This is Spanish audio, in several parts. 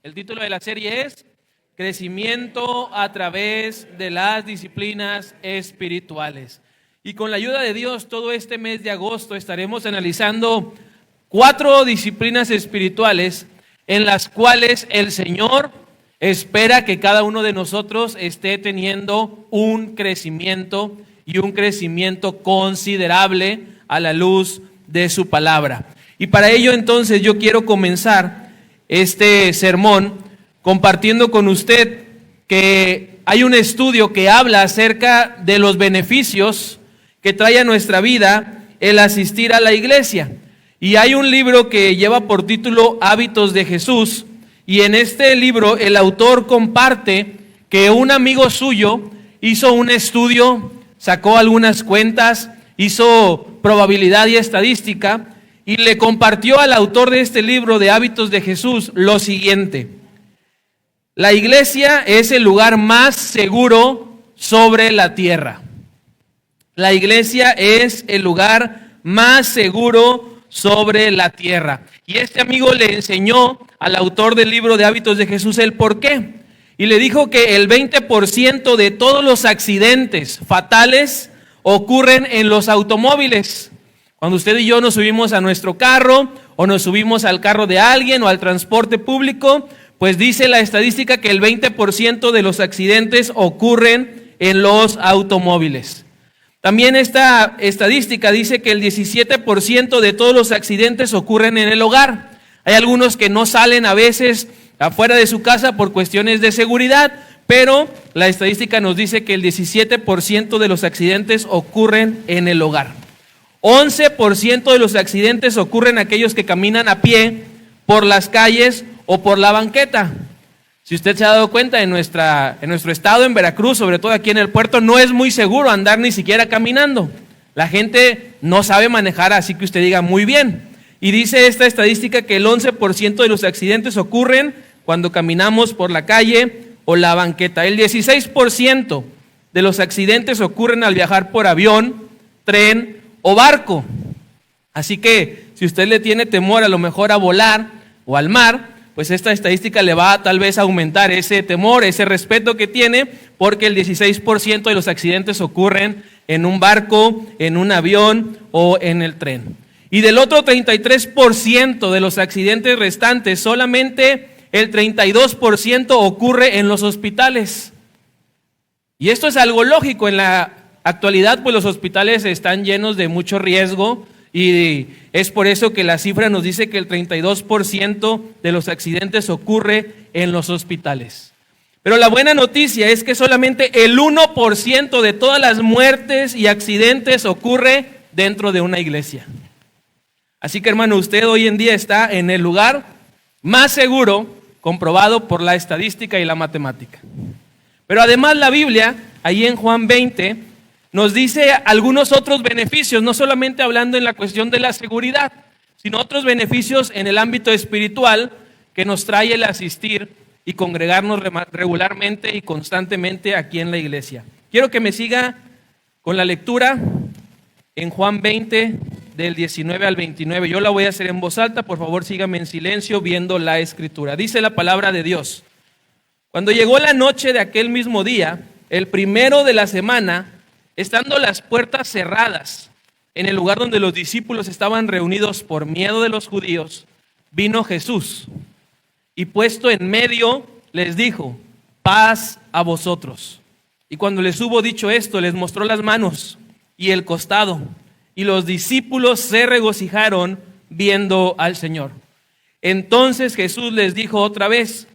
El título de la serie es Crecimiento a través de las disciplinas espirituales. Y con la ayuda de Dios, todo este mes de agosto estaremos analizando 4 disciplinas espirituales en las cuales el Señor espera que cada uno de nosotros esté teniendo un crecimiento y un crecimiento considerable a la luz de su palabra. Y para ello entonces yo quiero comenzar este sermón compartiendo con usted que hay un estudio que habla acerca de los beneficios que trae a nuestra vida el asistir a la iglesia. Y hay un libro que lleva por título Hábitos de Jesús, y en este libro el autor comparte que un amigo suyo hizo un estudio, sacó algunas cuentas, hizo probabilidad y estadística, y le compartió al autor de este libro de Hábitos de Jesús lo siguiente: la iglesia es el lugar más seguro sobre la tierra. La iglesia es el lugar más seguro sobre la tierra. Y este amigo le enseñó al autor del libro de Hábitos de Jesús el por qué. Y le dijo que el 20% de todos los accidentes fatales ocurren en los automóviles. Cuando usted y yo nos subimos a nuestro carro o nos subimos al carro de alguien o al transporte público, pues dice la estadística que el 20% de los accidentes ocurren en los automóviles. También esta estadística dice que el 17% de todos los accidentes ocurren en el hogar. Hay algunos que no salen a veces afuera de su casa por cuestiones de seguridad, pero la estadística nos dice que el 17% de los accidentes ocurren en el hogar. 11% de los accidentes ocurren aquellos que caminan a pie por las calles o por la banqueta. Si usted se ha dado cuenta, en nuestro estado, en Veracruz, sobre todo aquí en el puerto, no es muy seguro andar ni siquiera caminando. La gente no sabe manejar, así que usted diga muy bien. Y dice esta estadística que el 11% de los accidentes ocurren cuando caminamos por la calle o la banqueta. El 16% de los accidentes ocurren al viajar por avión, tren o barco. Así que si usted le tiene temor a lo mejor a volar o al mar, pues esta estadística le va a tal vez aumentar ese temor, ese respeto que tiene, porque el 16% de los accidentes ocurren en un barco, en un avión o en el tren. Y del otro 33% de los accidentes restantes, solamente el 32% ocurre en los hospitales. Y esto es algo lógico. En la actualidad, pues los hospitales están llenos de mucho riesgo, y es por eso que la cifra nos dice que el 32% de los accidentes ocurre en los hospitales. Pero la buena noticia es que solamente el 1% de todas las muertes y accidentes ocurre dentro de una iglesia. Así que, hermano, usted hoy en día está en el lugar más seguro, comprobado por la estadística y la matemática. Pero además la Biblia, ahí en Juan 20, nos dice algunos otros beneficios, no solamente hablando en la cuestión de la seguridad, sino otros beneficios en el ámbito espiritual que nos trae el asistir y congregarnos regularmente y constantemente aquí en la iglesia. Quiero que me siga con la lectura en Juan 20, del 19 al 29. Yo la voy a hacer en voz alta, por favor sígame en silencio viendo la escritura. Dice la palabra de Dios: cuando llegó la noche de aquel mismo día, el primero de la semana, estando las puertas cerradas en el lugar donde los discípulos estaban reunidos por miedo de los judíos, vino Jesús y puesto en medio les dijo: paz a vosotros. Y cuando les hubo dicho esto, les mostró las manos y el costado, y los discípulos se regocijaron viendo al Señor. Entonces Jesús les dijo otra vez: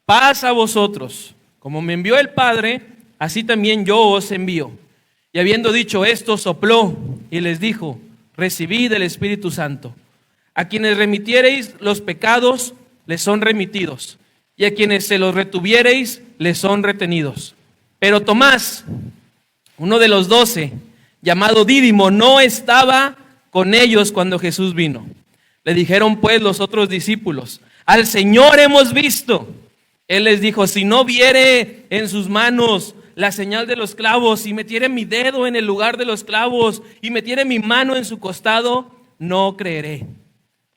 paz a vosotros. Como me envió el Padre, así también yo os envío. Y habiendo dicho esto, sopló y les dijo: recibid el Espíritu Santo. A quienes remitiereis los pecados, les son remitidos, y a quienes se los retuviereis, les son retenidos. Pero Tomás, uno de los 12, llamado Dídimo, no estaba con ellos cuando Jesús vino. Le dijeron pues los otros discípulos: al Señor hemos visto. Él les dijo: si no viere en sus manos la señal de los clavos, y metiere mi dedo en el lugar de los clavos, y metiere mi mano en su costado, no creeré.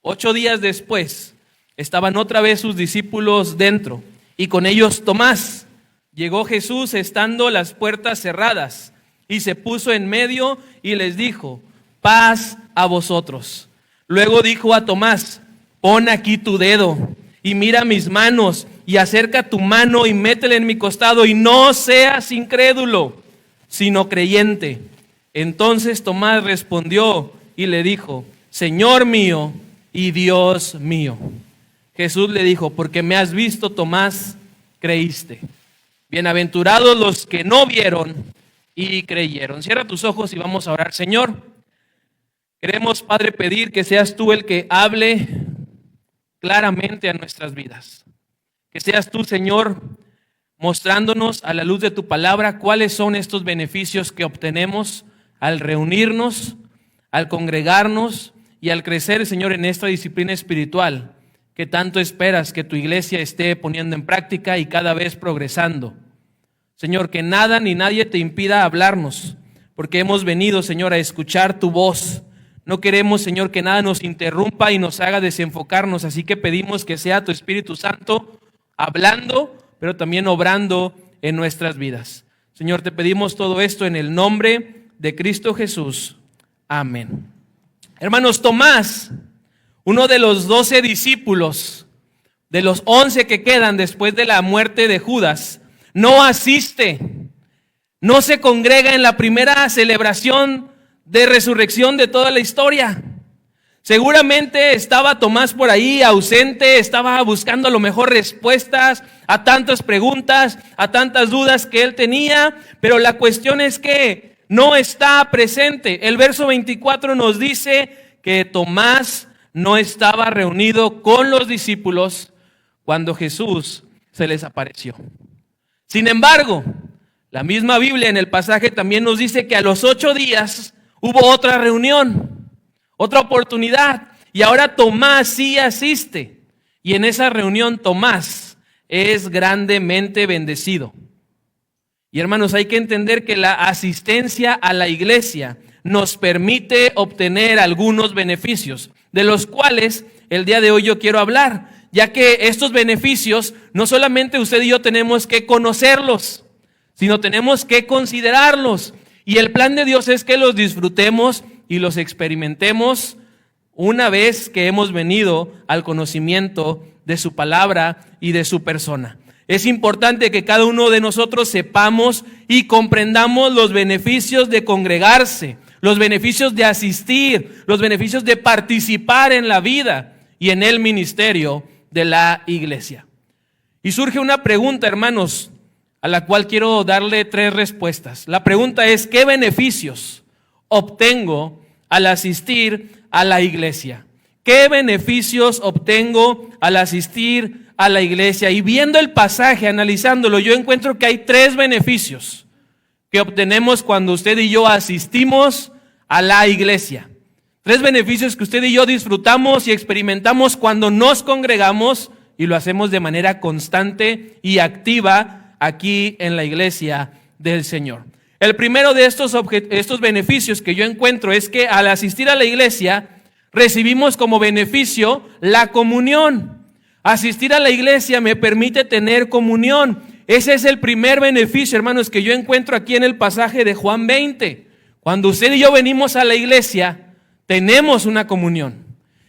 8 días después, Estaban otra vez sus discípulos dentro y con ellos Tomás. Llegó Jesús estando las puertas cerradas y se puso en medio y les dijo: paz a vosotros. Luego dijo a Tomás: pon aquí tu dedo y mira mis manos, y acerca tu mano y métela en mi costado, y no seas incrédulo, sino creyente. Entonces Tomás respondió y le dijo: Señor mío y Dios mío. Jesús le dijo: porque me has visto, Tomás, creíste. Bienaventurados los que no vieron y creyeron. Cierra tus ojos y vamos a orar. Señor, queremos, Padre, pedir que seas tú el que hable claramente a nuestras vidas. Que seas tú, Señor, mostrándonos a la luz de tu palabra cuáles son estos beneficios que obtenemos al reunirnos, al congregarnos y al crecer, Señor, en esta disciplina espiritual que tanto esperas que tu iglesia esté poniendo en práctica y cada vez progresando. Señor, que nada ni nadie te impida hablarnos, porque hemos venido, Señor, a escuchar tu voz. No queremos, Señor, que nada nos interrumpa y nos haga desenfocarnos, así que pedimos que sea tu Espíritu Santo hablando, pero también obrando en nuestras vidas. Señor, te pedimos todo esto en el nombre de Cristo Jesús. Amén. Hermanos, Tomás, uno de los 12 discípulos, de los 11 que quedan después de la muerte de Judas, no asiste, no se congrega en la primera celebración de resurrección de toda la historia. Seguramente estaba Tomás por ahí ausente, estaba buscando a lo mejor respuestas a tantas preguntas, a tantas dudas que él tenía, pero la cuestión es que no está presente. El verso 24 nos dice que Tomás no estaba reunido con los discípulos cuando Jesús se les apareció. Sin embargo, la misma Biblia en el pasaje también nos dice que a los 8 días hubo otra reunión, otra oportunidad, y ahora Tomás sí asiste. Y en esa reunión Tomás es grandemente bendecido. Y hermanos, hay que entender que la asistencia a la iglesia nos permite obtener algunos beneficios, de los cuales el día de hoy yo quiero hablar, ya que estos beneficios no solamente usted y yo tenemos que conocerlos, sino tenemos que considerarlos. Y el plan de Dios es que los disfrutemos y los experimentemos una vez que hemos venido al conocimiento de su palabra y de su persona. Es importante que cada uno de nosotros sepamos y comprendamos los beneficios de congregarse, los beneficios de asistir, los beneficios de participar en la vida y en el ministerio de la iglesia. Y surge una pregunta, hermanos, a la cual quiero darle 3 respuestas. La pregunta es: ¿qué beneficios obtengo al asistir a la iglesia? ¿Qué beneficios obtengo al asistir a la iglesia? Y viendo el pasaje, analizándolo, yo encuentro que hay 3 beneficios que obtenemos cuando usted y yo asistimos a la iglesia. 3 beneficios que usted y yo disfrutamos y experimentamos cuando nos congregamos y lo hacemos de manera constante y activa aquí en la iglesia del Señor. El primero de estos beneficios que yo encuentro es que al asistir a la iglesia recibimos como beneficio la comunión. Asistir a la iglesia me permite tener comunión. Ese es el primer beneficio, hermanos, que yo encuentro aquí en el pasaje de Juan 20. Cuando usted y yo venimos a la iglesia, tenemos una comunión.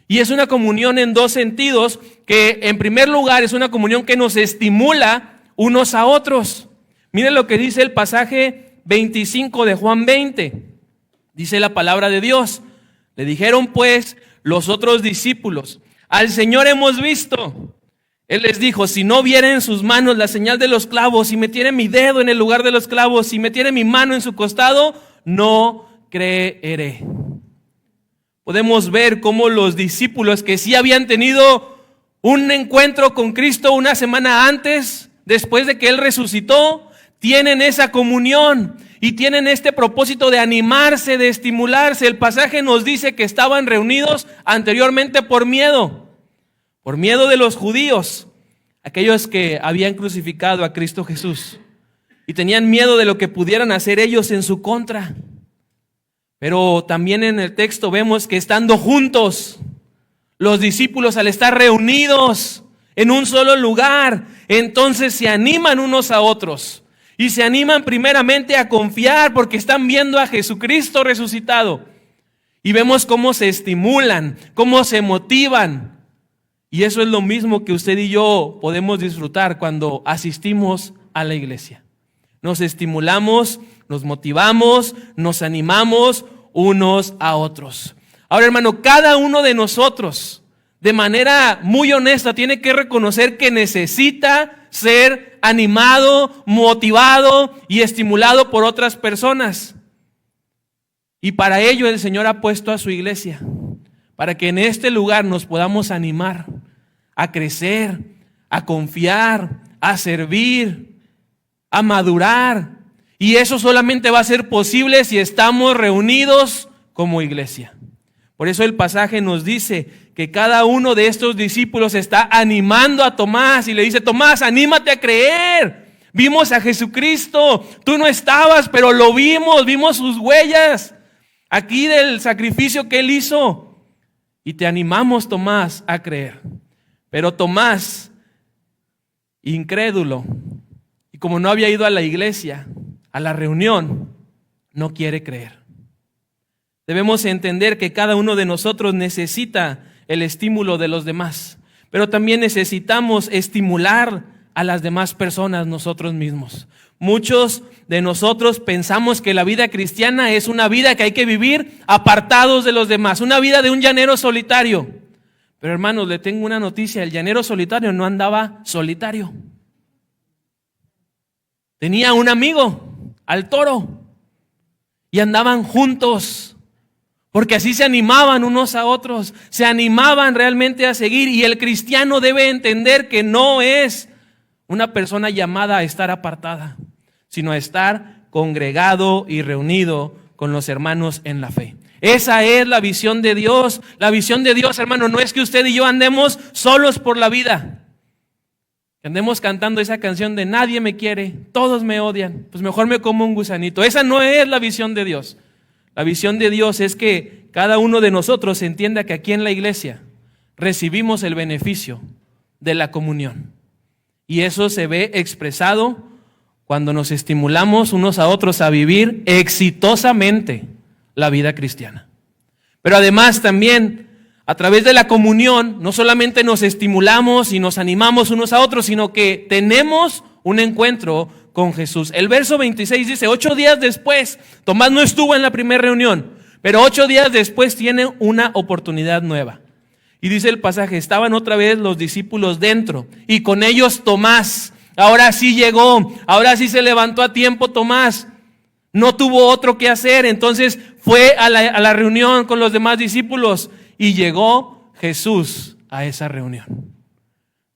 Y es una comunión en 2 sentidos, que en primer lugar es una comunión que nos estimula unos a otros. Miren lo que dice el pasaje 25 de Juan 20. Dice la palabra de Dios: le dijeron pues los otros discípulos: al Señor hemos visto. Él les dijo: si no viera en sus manos la señal de los clavos, si metiera mi dedo en el lugar de los clavos, si metiera mi mano en su costado, no creeré. Podemos ver cómo los discípulos que sí habían tenido un encuentro con Cristo una semana antes, después de que Él resucitó, tienen esa comunión y tienen este propósito de animarse, de estimularse. El pasaje nos dice que estaban reunidos anteriormente por miedo de los judíos, aquellos que habían crucificado a Cristo Jesús, y tenían miedo de lo que pudieran hacer ellos en su contra. Pero también en el texto vemos que estando juntos, Los discípulos, al estar reunidos en un solo lugar, entonces se animan unos a otros. Y se animan primeramente a confiar porque están viendo a Jesucristo resucitado. Y vemos cómo se estimulan, cómo se motivan. Y eso es lo mismo que usted y yo podemos disfrutar cuando asistimos a la iglesia. Nos estimulamos, nos motivamos, nos animamos unos a otros. Ahora, hermano, cada uno de nosotros, de manera muy honesta, tiene que reconocer que necesita ser animado, motivado y estimulado por otras personas. Y para ello el Señor ha puesto a su iglesia, para que en este lugar nos podamos animar a crecer, a confiar, a servir, a madurar. Y eso solamente va a ser posible si estamos reunidos como iglesia. Por eso el pasaje nos dice que cada uno de estos discípulos está animando a Tomás y le dice: Tomás, anímate a creer. Vimos a Jesucristo, tú no estabas, pero lo vimos sus huellas aquí del sacrificio que Él hizo. Y te animamos, Tomás, a creer. Pero Tomás, incrédulo, y como no había ido a la iglesia, a la reunión, no quiere creer. Debemos entender que cada uno de nosotros necesita el estímulo de los demás, pero también necesitamos estimular a las demás personas nosotros mismos. Muchos de nosotros pensamos que la vida cristiana es una vida que hay que vivir apartados de los demás, una vida de un llanero solitario. Pero hermanos, le tengo una noticia: el llanero solitario no andaba solitario. Tenía un amigo, al toro, y andaban juntos. Porque así se animaban unos a otros, se animaban realmente a seguir. Y el cristiano debe entender que no es una persona llamada a estar apartada, sino a estar congregado y reunido con los hermanos en la fe. Esa es la visión de Dios. La visión de Dios, hermano, no es que usted y yo andemos solos por la vida. Que andemos cantando esa canción de nadie me quiere, todos me odian, pues mejor me como un gusanito. Esa no es la visión de Dios. La visión de Dios es que cada uno de nosotros entienda que aquí en la iglesia recibimos el beneficio de la comunión. Y eso se ve expresado cuando nos estimulamos unos a otros a vivir exitosamente la vida cristiana. Pero además también a través de la comunión no solamente nos estimulamos y nos animamos unos a otros, sino que tenemos un encuentro con Jesús. El verso 26 dice: 8 días después, Tomás no estuvo en la primera reunión, pero 8 días después tiene una oportunidad nueva. Y dice el pasaje: estaban otra vez los discípulos dentro y con ellos Tomás. Ahora sí llegó, ahora sí se levantó a tiempo Tomás. No tuvo otro que hacer, entonces fue a la reunión con los demás discípulos y llegó Jesús a esa reunión.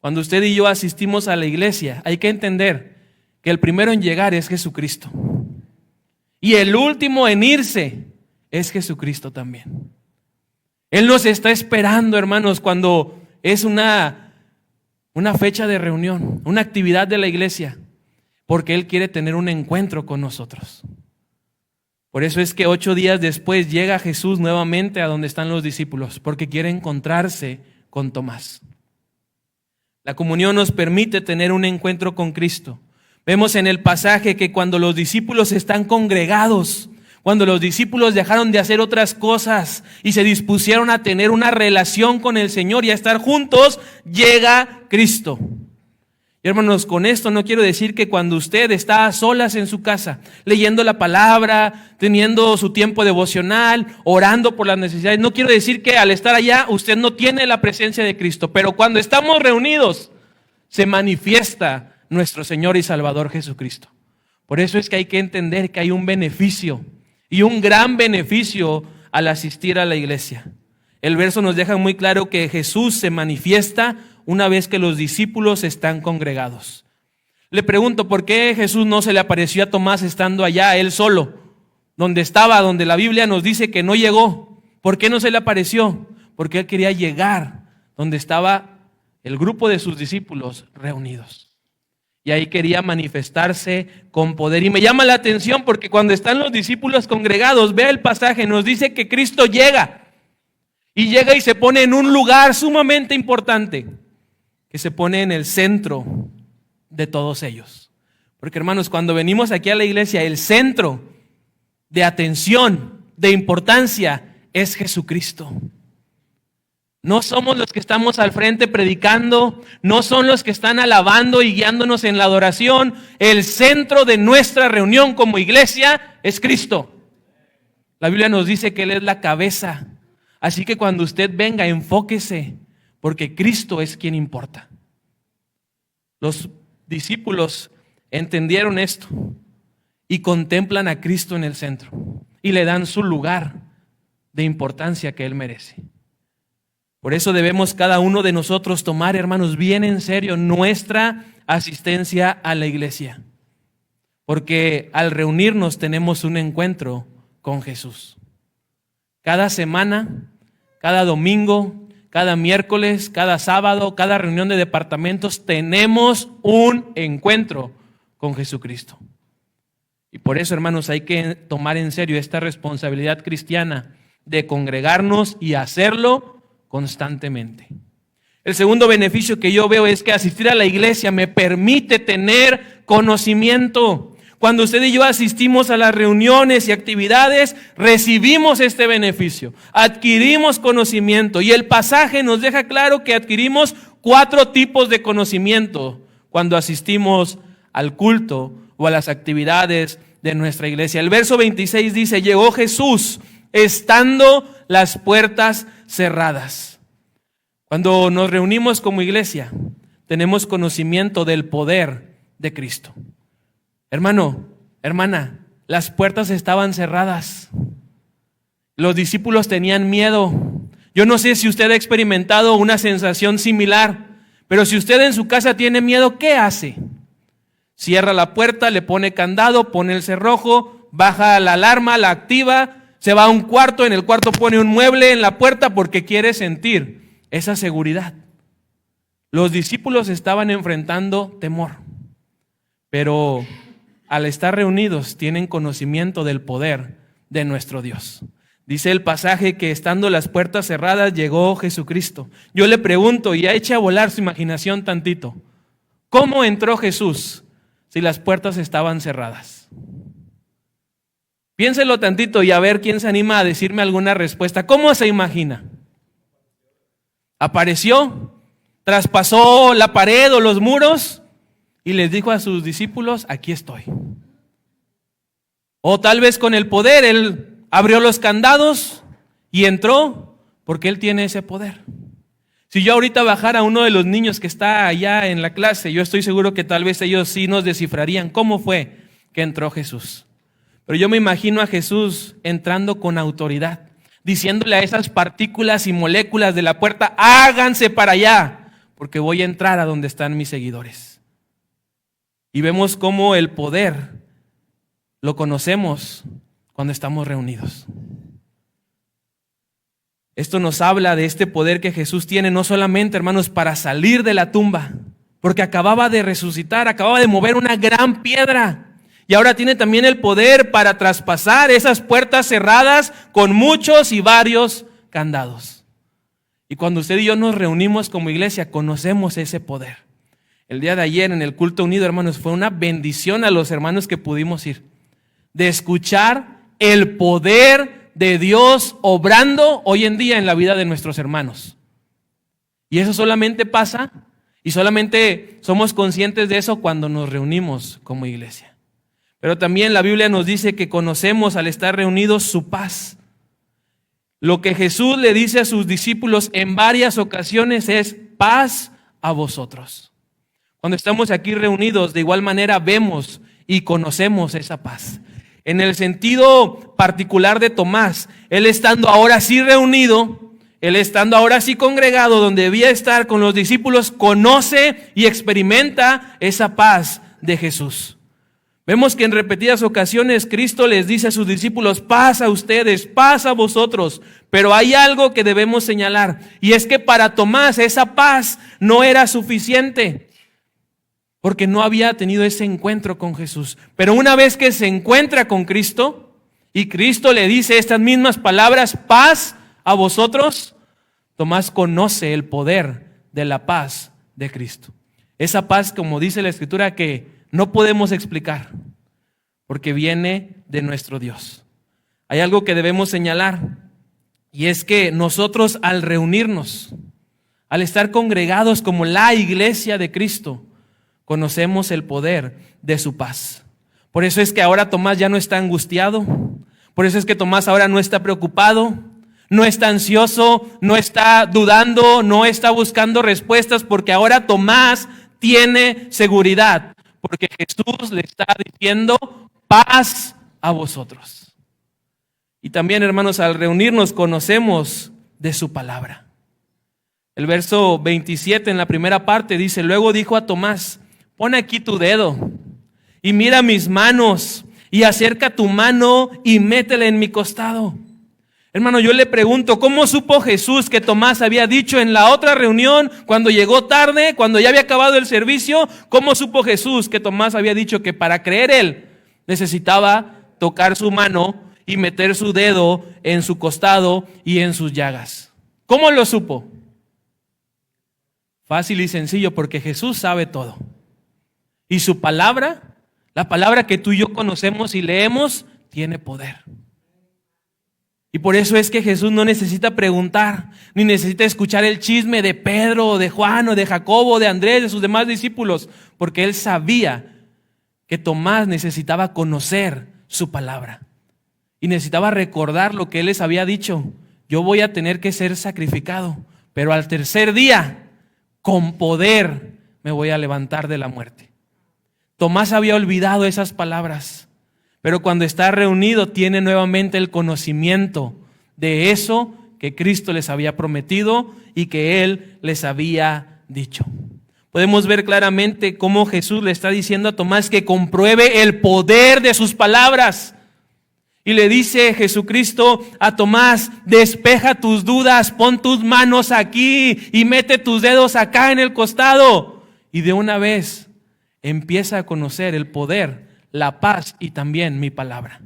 Cuando usted y yo asistimos a la iglesia, hay que entender que el primero en llegar es Jesucristo. Y el último en irse es Jesucristo también. Él nos está esperando, hermanos, cuando es una fecha de reunión, una actividad de la iglesia, porque Él quiere tener un encuentro con nosotros. Por eso es que 8 días después llega Jesús nuevamente a donde están los discípulos, porque quiere encontrarse con Tomás. La comunión nos permite tener un encuentro con Cristo. Vemos en el pasaje que cuando los discípulos están congregados, cuando los discípulos dejaron de hacer otras cosas y se dispusieron a tener una relación con el Señor y a estar juntos, llega Cristo. Y hermanos, con esto no quiero decir que cuando usted está a solas en su casa, leyendo la palabra, teniendo su tiempo devocional, orando por las necesidades, no quiero decir que al estar allá usted no tiene la presencia de Cristo, pero cuando estamos reunidos se manifiesta nuestro Señor y Salvador Jesucristo. Por eso es que hay que entender que hay un beneficio y un gran beneficio al asistir a la iglesia. El verso nos deja muy claro que Jesús se manifiesta una vez que los discípulos están congregados. Le pregunto, ¿por qué Jesús no se le apareció a Tomás estando allá, él solo, donde estaba, donde la Biblia nos dice que no llegó? ¿Por qué no se le apareció? Porque él quería llegar donde estaba el grupo de sus discípulos reunidos. Y ahí quería manifestarse con poder. Y me llama la atención porque cuando están los discípulos congregados, vea el pasaje, nos dice que Cristo llega. Y llega y se pone en un lugar sumamente importante, que se pone en el centro de todos ellos. Porque hermanos, cuando venimos aquí a la iglesia, el centro de atención, de importancia, es Jesucristo. No somos los que estamos al frente predicando, no son los que están alabando y guiándonos en la adoración. El centro de nuestra reunión como iglesia es Cristo. La Biblia nos dice que Él es la cabeza. Así que cuando usted venga, enfóquese, porque Cristo es quien importa. Los discípulos entendieron esto y contemplan a Cristo en el centro y le dan su lugar de importancia que Él merece. Por eso debemos cada uno de nosotros tomar, hermanos, bien en serio nuestra asistencia a la iglesia. Porque al reunirnos tenemos un encuentro con Jesús. Cada semana, cada domingo, cada miércoles, cada sábado, cada reunión de departamentos, tenemos un encuentro con Jesucristo. Y por eso, hermanos, hay que tomar en serio esta responsabilidad cristiana de congregarnos y hacerlo constantemente. El segundo beneficio que yo veo es que asistir a la iglesia me permite tener conocimiento. Cuando usted y yo asistimos a las reuniones y actividades, recibimos este beneficio, adquirimos conocimiento. Y el pasaje nos deja claro que adquirimos 4 tipos de conocimiento cuando asistimos al culto o a las actividades de nuestra iglesia. El verso 26 dice: llegó Jesús estando las puertas cerradas. Cuando nos reunimos como iglesia, tenemos conocimiento del poder de Cristo. Hermano, hermana, las puertas estaban cerradas. Los discípulos tenían miedo. Yo no sé si usted ha experimentado una sensación similar, pero si usted en su casa tiene miedo, ¿qué hace? Cierra la puerta, le pone candado, pone el cerrojo, baja la alarma, la activa, se va a un cuarto, en el cuarto pone un mueble en la puerta porque quiere sentir esa seguridad. Los discípulos estaban enfrentando temor, pero al estar reunidos tienen conocimiento del poder de nuestro Dios. Dice el pasaje que estando las puertas cerradas llegó Jesucristo. Yo le pregunto, y eche a volar su imaginación tantito, ¿cómo entró Jesús si las puertas estaban cerradas? Piénselo tantito y a ver quién se anima a decirme alguna respuesta. ¿Cómo se imagina? ¿Apareció? ¿Traspasó la pared o los muros? Y les dijo a sus discípulos: aquí estoy. O tal vez con el poder, Él abrió los candados y entró porque Él tiene ese poder. Si yo ahorita bajara a uno de los niños que está allá en la clase, yo estoy seguro que tal vez ellos sí nos descifrarían cómo fue que entró Jesús. Pero yo me imagino a Jesús entrando con autoridad, diciéndole a esas partículas y moléculas de la puerta: háganse para allá, porque voy a entrar a donde están mis seguidores. Y vemos cómo el poder lo conocemos cuando estamos reunidos. Esto nos habla de este poder que Jesús tiene, no solamente, hermanos, para salir de la tumba, porque acababa de resucitar, acababa de mover una gran piedra. Y ahora tiene también el poder para traspasar esas puertas cerradas con muchos y varios candados. Y cuando usted y yo nos reunimos como iglesia, conocemos ese poder. El día de ayer en el culto unido, hermanos, fue una bendición a los hermanos que pudimos ir, de escuchar el poder de Dios obrando hoy en día en la vida de nuestros hermanos. Y eso solamente pasa y solamente somos conscientes de eso cuando nos reunimos como iglesia. Pero también la Biblia nos dice que conocemos al estar reunidos su paz. Lo que Jesús le dice a sus discípulos en varias ocasiones es: paz a vosotros. Cuando estamos aquí reunidos, de igual manera vemos y conocemos esa paz. En el sentido particular de Tomás, él estando ahora sí reunido, él estando ahora sí congregado donde debía estar con los discípulos, conoce y experimenta esa paz de Jesús. Vemos que en repetidas ocasiones Cristo les dice a sus discípulos: paz a ustedes, paz a vosotros. Pero hay algo que debemos señalar, y es que para Tomás esa paz no era suficiente, porque no había tenido ese encuentro con Jesús. Pero una vez que se encuentra con Cristo, y Cristo le dice estas mismas palabras: paz a vosotros, Tomás conoce el poder de la paz de Cristo. Esa paz, como dice la Escritura, que no podemos explicar, porque viene de nuestro Dios. Hay algo que debemos señalar, y es que nosotros al reunirnos, al estar congregados como la iglesia de Cristo, conocemos el poder de su paz. Por eso es que ahora Tomás ya no está angustiado, por eso es que Tomás ahora no está preocupado, no está ansioso, no está dudando, no está buscando respuestas, porque ahora Tomás tiene seguridad, porque Jesús le está diciendo paz a vosotros. Y también, hermanos, al reunirnos conocemos de su palabra. El verso 27 en la primera parte dice: luego dijo a Tomás, pon aquí tu dedo y mira mis manos, y acerca tu mano y métela en mi costado. Hermano, yo le pregunto, ¿cómo supo Jesús que Tomás había dicho en la otra reunión, cuando llegó tarde, cuando ya había acabado el servicio? ¿Cómo supo Jesús que Tomás había dicho que para creer él necesitaba tocar su mano y meter su dedo en su costado y en sus llagas? ¿Cómo lo supo? Fácil y sencillo, porque Jesús sabe todo. Y su palabra, la palabra que tú y yo conocemos y leemos, tiene poder. Y por eso es que Jesús no necesita preguntar, ni necesita escuchar el chisme de Pedro, de Juan, o de Jacobo, de Andrés, de sus demás discípulos, porque él sabía que Tomás necesitaba conocer su palabra y necesitaba recordar lo que él les había dicho: yo voy a tener que ser sacrificado, pero al tercer día, con poder, me voy a levantar de la muerte. Tomás había olvidado esas palabras, pero cuando está reunido tiene nuevamente el conocimiento de eso que Cristo les había prometido y que Él les había dicho. Podemos ver claramente cómo Jesús le está diciendo a Tomás que compruebe el poder de sus palabras. Y le dice Jesucristo a Tomás: despeja tus dudas, pon tus manos aquí y mete tus dedos acá en el costado. Y de una vez empieza a conocer el poder, la paz y también mi palabra.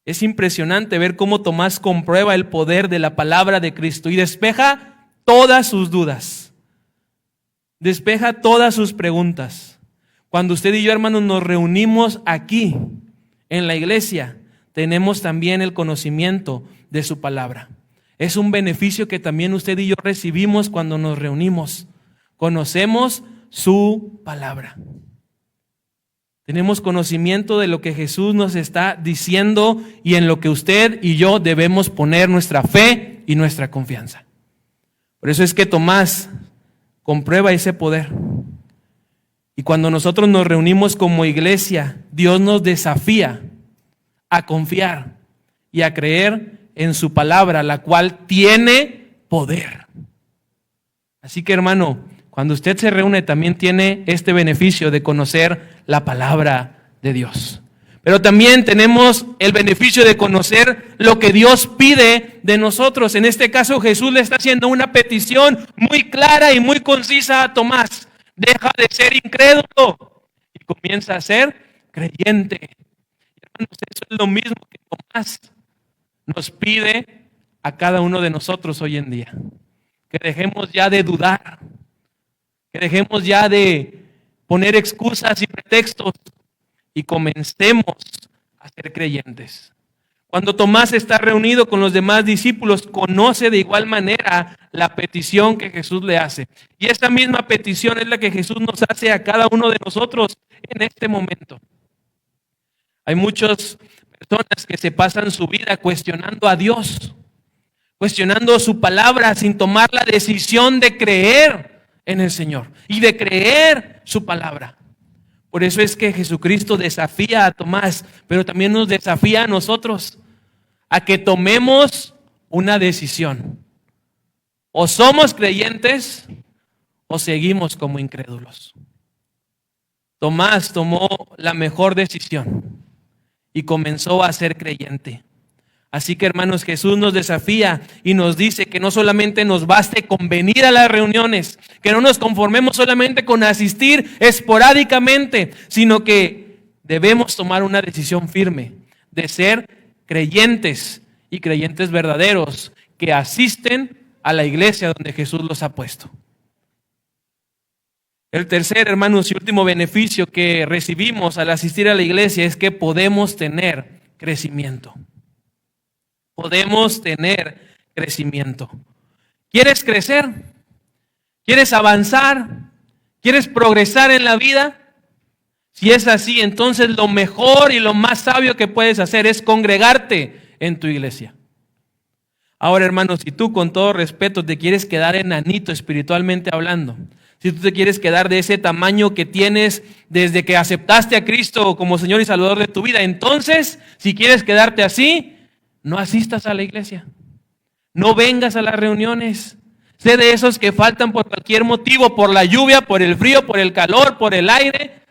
Es impresionante ver cómo Tomás comprueba el poder de la palabra de Cristo y despeja todas sus dudas, despeja todas sus preguntas. Cuando usted y yo, hermanos, nos reunimos aquí en la iglesia, tenemos también el conocimiento de su palabra. Es un beneficio que también usted y yo recibimos cuando nos reunimos. Conocemos su palabra. Tenemos conocimiento de lo que Jesús nos está diciendo y en lo que usted y yo debemos poner nuestra fe y nuestra confianza. Por eso es que Tomás comprueba ese poder. Y cuando nosotros nos reunimos como iglesia, Dios nos desafía a confiar y a creer en su palabra, la cual tiene poder. Así que, hermano, cuando usted se reúne también tiene este beneficio de conocer la palabra de Dios. Pero también tenemos el beneficio de conocer lo que Dios pide de nosotros. En este caso, Jesús le está haciendo una petición muy clara y muy concisa a Tomás: deja de ser incrédulo y comienza a ser creyente. Hermanos, eso es lo mismo que Tomás nos pide a cada uno de nosotros hoy en día. Que dejemos ya de dudar, que dejemos ya de poner excusas y pretextos y comencemos a ser creyentes. Cuando Tomás está reunido con los demás discípulos, conoce de igual manera la petición que Jesús le hace. Y esa misma petición es la que Jesús nos hace a cada uno de nosotros en este momento. Hay muchas personas que se pasan su vida cuestionando a Dios, cuestionando su palabra sin tomar la decisión de creer en el Señor y de creer su palabra. Por eso es que Jesucristo desafía a Tomás, pero también nos desafía a nosotros a que tomemos una decisión. O somos creyentes o seguimos como incrédulos. Tomás tomó la mejor decisión y comenzó a ser creyente. Así que, hermanos, Jesús nos desafía y nos dice que no solamente nos baste con venir a las reuniones, que no nos conformemos solamente con asistir esporádicamente, sino que debemos tomar una decisión firme de ser creyentes y creyentes verdaderos que asisten a la iglesia donde Jesús los ha puesto. El tercer, hermanos, y último beneficio que recibimos al asistir a la iglesia es que podemos tener crecimiento. Podemos tener crecimiento. ¿Quieres crecer? ¿Quieres avanzar? ¿Quieres progresar en la vida? Si es así, entonces lo mejor y lo más sabio que puedes hacer es congregarte en tu iglesia. Ahora, hermanos, si tú con todo respeto te quieres quedar enanito espiritualmente hablando, si tú te quieres quedar de ese tamaño que tienes desde que aceptaste a Cristo como Señor y Salvador de tu vida, entonces, si quieres quedarte así, no asistas a la iglesia. No vengas a las reuniones. Sé de esos que faltan por cualquier motivo, por la lluvia, por el frío, por el calor, por el aire.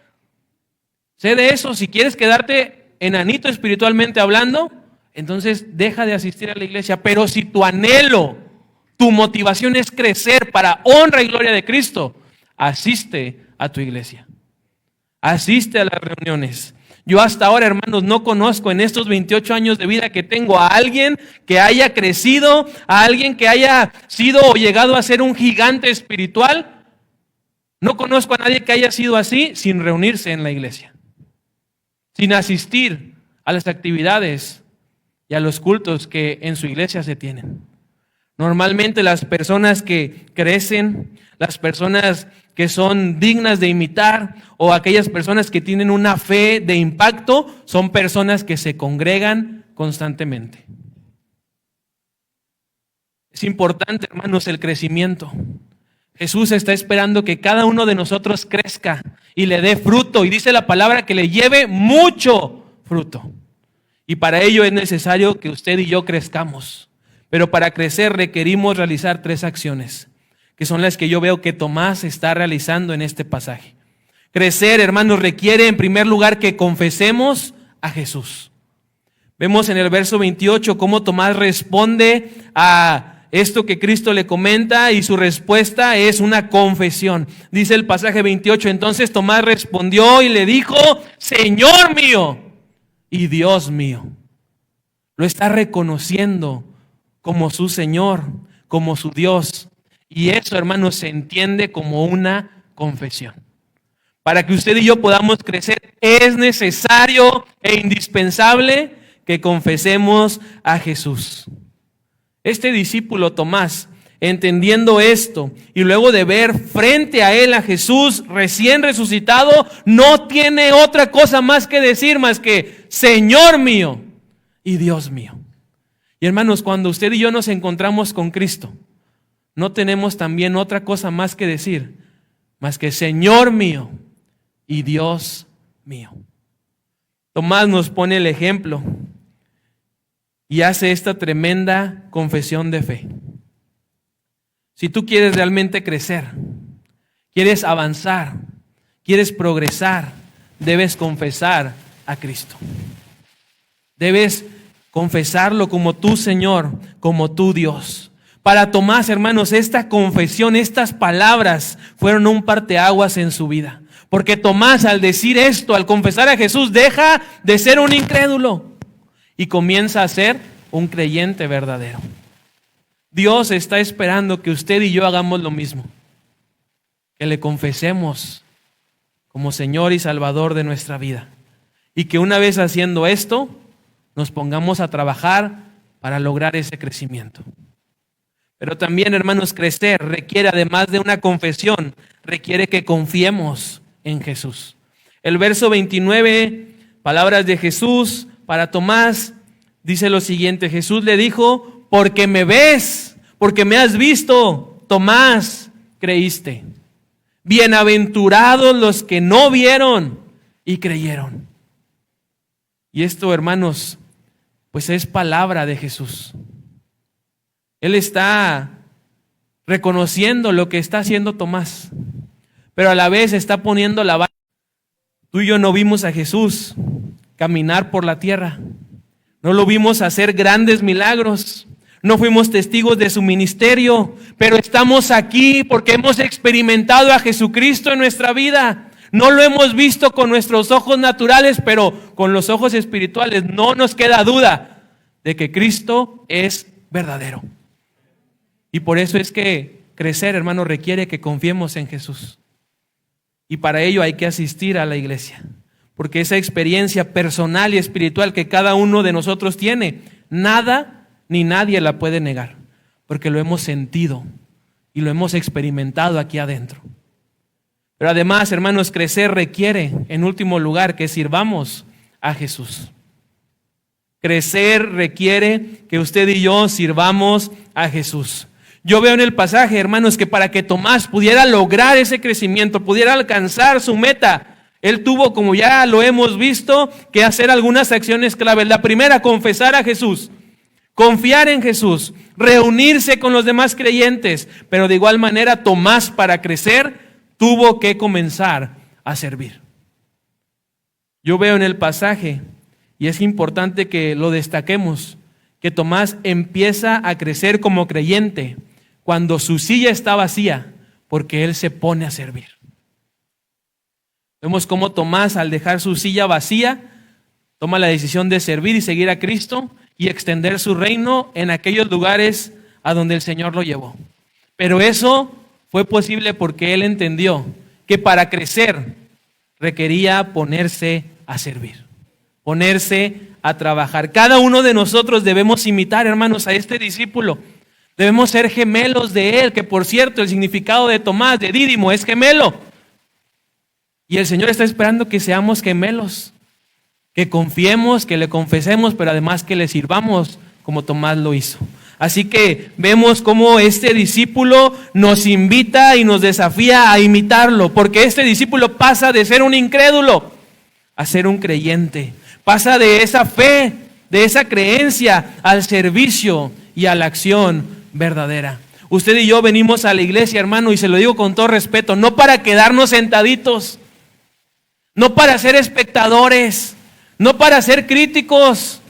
Sé de eso. Si quieres quedarte enanito espiritualmente hablando, entonces deja de asistir a la iglesia. Pero si tu anhelo, tu motivación es crecer para honra y gloria de Cristo, asiste a tu iglesia. Asiste a las reuniones. Yo hasta ahora, hermanos, no conozco en estos 28 años de vida que tengo a alguien que haya crecido, a alguien que haya sido o llegado a ser un gigante espiritual. No conozco a nadie que haya sido así sin reunirse en la iglesia, sin asistir a las actividades y a los cultos que en su iglesia se tienen. Normalmente las personas que crecen, las personas que son dignas de imitar o aquellas personas que tienen una fe de impacto son personas que se congregan constantemente. Es importante, hermanos, el crecimiento. Jesús está esperando que cada uno de nosotros crezca y le dé fruto. Y dice la palabra que le lleve mucho fruto. Y para ello es necesario que usted y yo crezcamos. Pero para crecer requerimos realizar 3 acciones, que son las que yo veo que Tomás está realizando en este pasaje. Crecer, hermanos, requiere en primer lugar que confesemos a Jesús. Vemos en el verso 28 cómo Tomás responde a esto que Cristo le comenta y su respuesta es una confesión. Dice el pasaje 28, entonces Tomás respondió y le dijo, Señor mío y Dios mío. Lo está reconociendo como su Señor, como su Dios. Y eso, hermanos, se entiende como una confesión. Para que usted y yo podamos crecer, es necesario e indispensable que confesemos a Jesús. Este discípulo Tomás, entendiendo esto y luego de ver frente a él a Jesús recién resucitado, no tiene otra cosa más que decir más que Señor mío y Dios mío. Y hermanos, cuando usted y yo nos encontramos con Cristo, no tenemos también otra cosa más que decir, más que Señor mío y Dios mío. Tomás nos pone el ejemplo y hace esta tremenda confesión de fe. Si tú quieres realmente crecer, quieres avanzar, quieres progresar, debes confesar a Cristo. Debes confesarlo como tu Señor, como tu Dios. Para Tomás, hermanos, esta confesión, estas palabras fueron un parteaguas en su vida. Porque Tomás, al decir esto, al confesar a Jesús, deja de ser un incrédulo y comienza a ser un creyente verdadero. Dios está esperando que usted y yo hagamos lo mismo. Que le confesemos como Señor y Salvador de nuestra vida. Y que una vez haciendo esto, nos pongamos a trabajar para lograr ese crecimiento. Pero también, hermanos, crecer requiere, además de una confesión, requiere que confiemos en Jesús. El verso 29, palabras de Jesús para Tomás, dice lo siguiente. Jesús le dijo, porque me ves, porque me has visto, Tomás, creíste. Bienaventurados los que no vieron y creyeron. Y esto, hermanos, pues es palabra de Jesús. Él está reconociendo lo que está haciendo Tomás, pero a la vez está poniendo la vara. Tú y yo no vimos a Jesús caminar por la tierra, no lo vimos hacer grandes milagros, no fuimos testigos de su ministerio, pero estamos aquí porque hemos experimentado a Jesucristo en nuestra vida. No lo hemos visto con nuestros ojos naturales, pero con los ojos espirituales no nos queda duda de que Cristo es verdadero. Y por eso es que crecer, hermano, requiere que confiemos en Jesús. Y para ello hay que asistir a la iglesia. Porque esa experiencia personal y espiritual que cada uno de nosotros tiene, nada ni nadie la puede negar. Porque lo hemos sentido y lo hemos experimentado aquí adentro. Pero además, hermanos, crecer requiere, en último lugar, que sirvamos a Jesús. Crecer requiere que usted y yo sirvamos a Jesús. Yo veo en el pasaje, hermanos, que para que Tomás pudiera lograr ese crecimiento, pudiera alcanzar su meta, él tuvo, como ya lo hemos visto, que hacer algunas acciones claves. La primera, confesar a Jesús, confiar en Jesús, reunirse con los demás creyentes. Pero de igual manera, Tomás, para crecer, tuvo que comenzar a servir. Yo veo en el pasaje, y es importante que lo destaquemos, que Tomás empieza a crecer como creyente cuando su silla está vacía, porque él se pone a servir. Vemos cómo Tomás, al dejar su silla vacía, toma la decisión de servir y seguir a Cristo y extender su reino en aquellos lugares a donde el Señor lo llevó. Pero eso fue posible porque él entendió que para crecer requería ponerse a servir, ponerse a trabajar. Cada uno de nosotros debemos imitar, hermanos, a este discípulo. Debemos ser gemelos de él, que por cierto el significado de Tomás, de Dídimo, es gemelo. Y el Señor está esperando que seamos gemelos, que confiemos, que le confesemos, pero además que le sirvamos como Tomás lo hizo. Así que vemos cómo este discípulo nos invita y nos desafía a imitarlo, porque este discípulo pasa de ser un incrédulo a ser un creyente. Pasa de esa fe, de esa creencia, al servicio y a la acción verdadera. Usted y yo venimos a la iglesia, hermano, y se lo digo con todo respeto, no para quedarnos sentaditos, no para ser espectadores, no para ser críticos,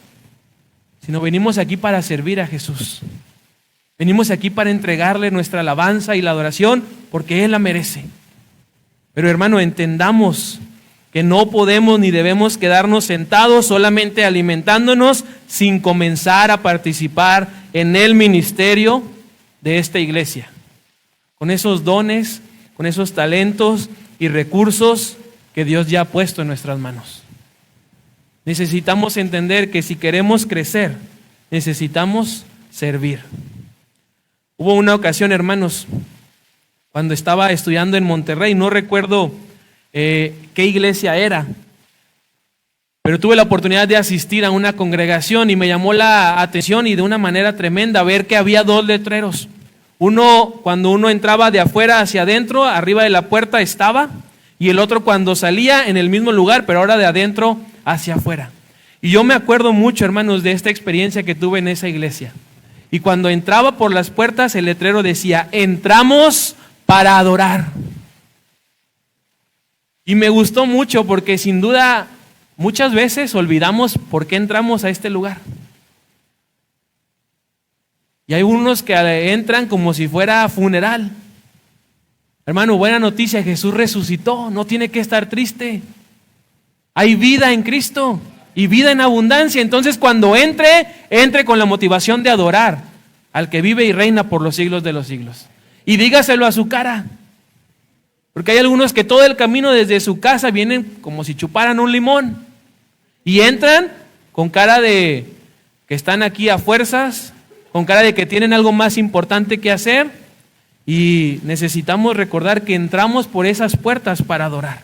sino venimos aquí para servir a Jesús. Venimos aquí para entregarle nuestra alabanza y la adoración porque Él la merece. Pero hermano, entendamos que no podemos ni debemos quedarnos sentados solamente alimentándonos sin comenzar a participar en el ministerio de esta iglesia. Con esos dones, con esos talentos y recursos que Dios ya ha puesto en nuestras manos. Necesitamos entender que si queremos crecer, necesitamos servir. Hubo una ocasión, hermanos, cuando estaba estudiando en Monterrey, no recuerdo qué iglesia era, pero tuve la oportunidad de asistir a una congregación y me llamó la atención y de una manera tremenda ver que había dos letreros. Uno, cuando uno entraba de afuera hacia adentro, arriba de la puerta estaba, y el otro cuando salía en el mismo lugar, pero ahora de adentro hacia afuera. Y yo me acuerdo mucho, hermanos, de esta experiencia que tuve en esa iglesia. Y cuando entraba por las puertas, el letrero decía, entramos para adorar. Y me gustó mucho porque sin duda muchas veces olvidamos por qué entramos a este lugar. Y hay unos que entran como si fuera funeral. Hermano, buena noticia, Jesús resucitó, no tiene que estar triste. Hay vida en Cristo y vida en abundancia. Entonces cuando entre con la motivación de adorar al que vive y reina por los siglos de los siglos. Y dígaselo a su cara. Porque hay algunos que todo el camino desde su casa vienen como si chuparan un limón. Y entran con cara de que están aquí a fuerzas, con cara de que tienen algo más importante que hacer. Y necesitamos recordar que entramos por esas puertas para adorar.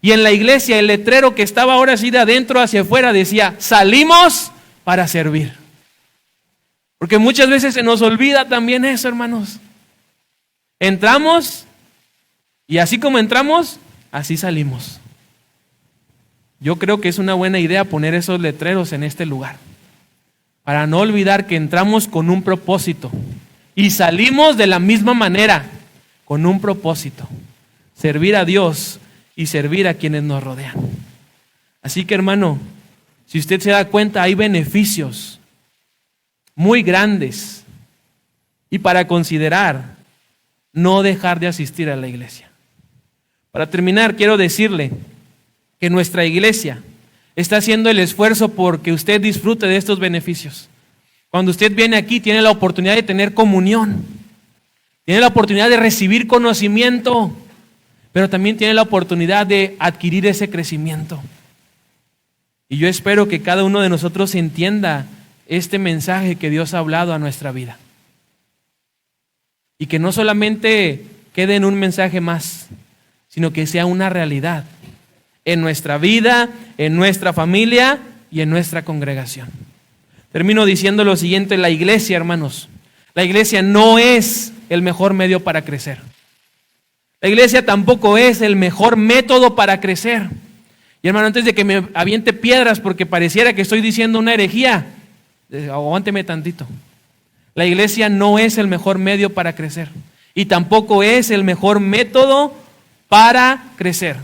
Y en la iglesia el letrero que estaba ahora así de adentro hacia afuera decía, salimos para servir. Porque muchas veces se nos olvida también eso, hermanos. Entramos y así como entramos, así salimos. Yo creo que es una buena idea poner esos letreros en este lugar. Para no olvidar que entramos con un propósito. Y salimos de la misma manera, con un propósito. Servir a Dios y servir a quienes nos rodean. Así que, hermano, si usted se da cuenta, hay beneficios muy grandes. Y para considerar, no dejar de asistir a la iglesia. Para terminar, quiero decirle que nuestra iglesia está haciendo el esfuerzo porque usted disfrute de estos beneficios. Cuando usted viene aquí, tiene la oportunidad de tener comunión, tiene la oportunidad de recibir conocimiento, pero también tiene la oportunidad de adquirir ese crecimiento. Y yo espero que cada uno de nosotros entienda este mensaje que Dios ha hablado a nuestra vida. Y que no solamente quede en un mensaje más, sino que sea una realidad en nuestra vida, en nuestra familia y en nuestra congregación. Termino diciendo lo siguiente: la iglesia, hermanos, la iglesia no es el mejor medio para crecer. La iglesia tampoco es el mejor método para crecer. Y hermano, antes de que me aviente piedras porque pareciera que estoy diciendo una herejía, aguánteme tantito. La iglesia no es el mejor medio para crecer y tampoco es el mejor método para crecer.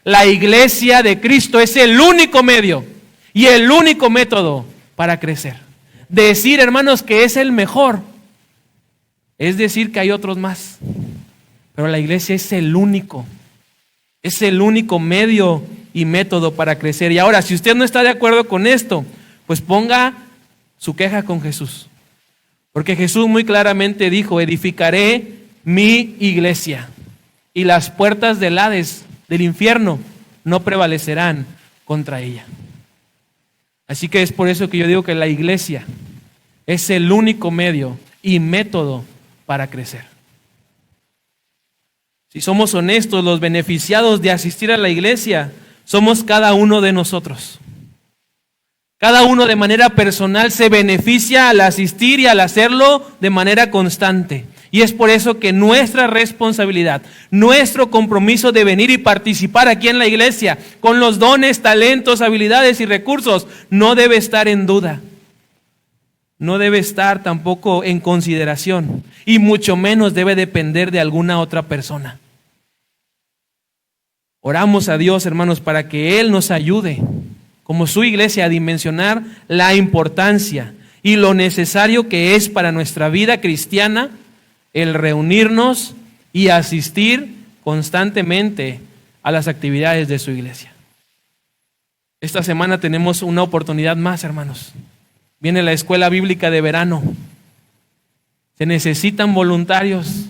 La iglesia de Cristo es el único medio y el único método para crecer. Decir, hermanos, que es el mejor es decir que hay otros más, pero la iglesia es el único medio y método para crecer. Y ahora, si usted no está de acuerdo con esto, pues ponga su queja con Jesús. Porque Jesús muy claramente dijo: edificaré mi iglesia y las puertas del Hades, del infierno, no prevalecerán contra ella. Así que es por eso que yo digo que la iglesia es el único medio y método para crecer. Si somos honestos, los beneficiados de asistir a la iglesia somos cada uno de nosotros. Cada uno de manera personal se beneficia al asistir y al hacerlo de manera constante. Y es por eso que nuestra responsabilidad, nuestro compromiso de venir y participar aquí en la iglesia con los dones, talentos, habilidades y recursos no debe estar en duda. No debe estar tampoco en consideración y mucho menos debe depender de alguna otra persona. Oramos a Dios, hermanos, para que Él nos ayude como su iglesia a dimensionar la importancia y lo necesario que es para nuestra vida cristiana el reunirnos y asistir constantemente a las actividades de su iglesia. Esta semana tenemos una oportunidad más, hermanos. Viene la escuela bíblica de verano. Se necesitan voluntarios,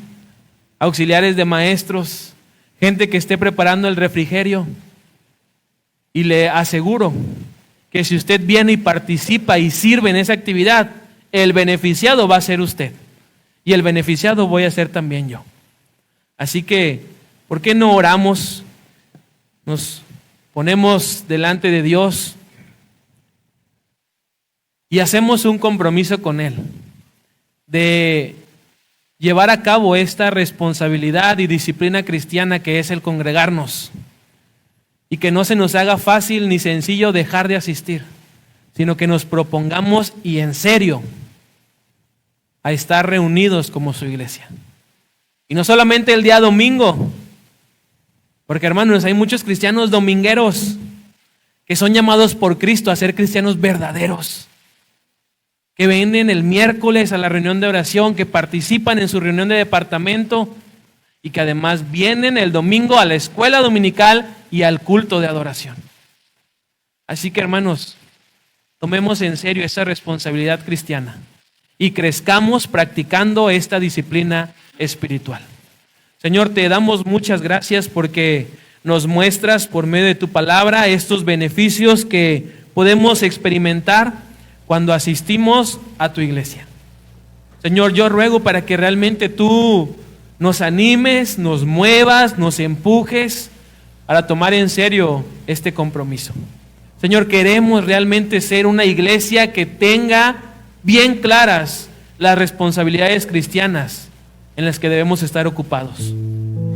auxiliares de maestros, gente que esté preparando el refrigerio. Y le aseguro que si usted viene y participa y sirve en esa actividad, el beneficiado va a ser usted. Y el beneficiado voy a ser también yo. Así que, ¿por qué no oramos? Nos ponemos delante de Dios y hacemos un compromiso con Él de llevar a cabo esta responsabilidad y disciplina cristiana que es el congregarnos. Y que no se nos haga fácil ni sencillo dejar de asistir, sino que nos propongamos y en serio a estar reunidos como su iglesia. Y no solamente el día domingo, porque hermanos, hay muchos cristianos domingueros que son llamados por Cristo a ser cristianos verdaderos, que vienen el miércoles a la reunión de oración, que participan en su reunión de departamento y que además vienen el domingo a la escuela dominical y al culto de adoración. Así que, hermanos, tomemos en serio esa responsabilidad cristiana y crezcamos practicando esta disciplina espiritual. Señor, te damos muchas gracias porque nos muestras por medio de tu palabra estos beneficios que podemos experimentar cuando asistimos a tu iglesia. Señor, yo ruego para que realmente tú nos animes, nos muevas, nos empujes para tomar en serio este compromiso. Señor, queremos realmente ser una iglesia que tenga bien claras las responsabilidades cristianas en las que debemos estar ocupados.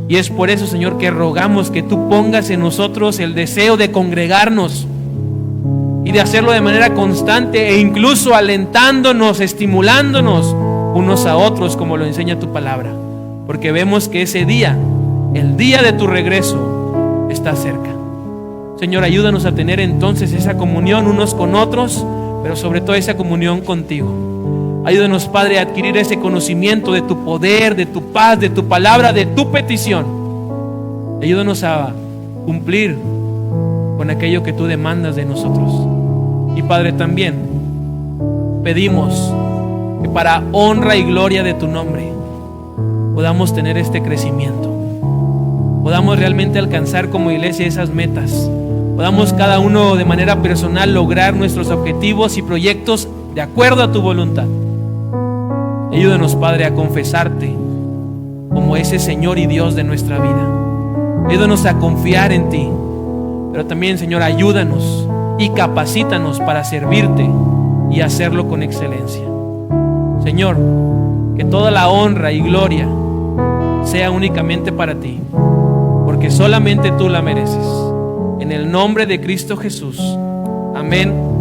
Y es por eso, Señor, que rogamos que tú pongas en nosotros el deseo de congregarnos y de hacerlo de manera constante e incluso alentándonos, estimulándonos unos a otros, como lo enseña tu palabra. Porque vemos que ese día, el día de tu regreso, está cerca. Señor, ayúdanos a tener entonces esa comunión unos con otros, pero sobre todo esa comunión contigo. Ayúdanos, Padre, a adquirir ese conocimiento de tu poder, de tu paz, de tu palabra, de tu petición. Ayúdanos a cumplir con aquello que tú demandas de nosotros. Y Padre, también pedimos que para honra y gloria de tu nombre podamos tener este crecimiento, podamos realmente alcanzar como iglesia esas metas, podamos cada uno de manera personal lograr nuestros objetivos y proyectos de acuerdo a tu voluntad. Ayúdanos, Padre, a confesarte como ese Señor y Dios de nuestra vida. Ayúdanos a confiar en ti, pero también, Señor, ayúdanos y capacítanos para servirte y hacerlo con excelencia. Señor, que toda la honra y gloria sea únicamente para ti, porque solamente tú la mereces. En el nombre de Cristo Jesús. Amén.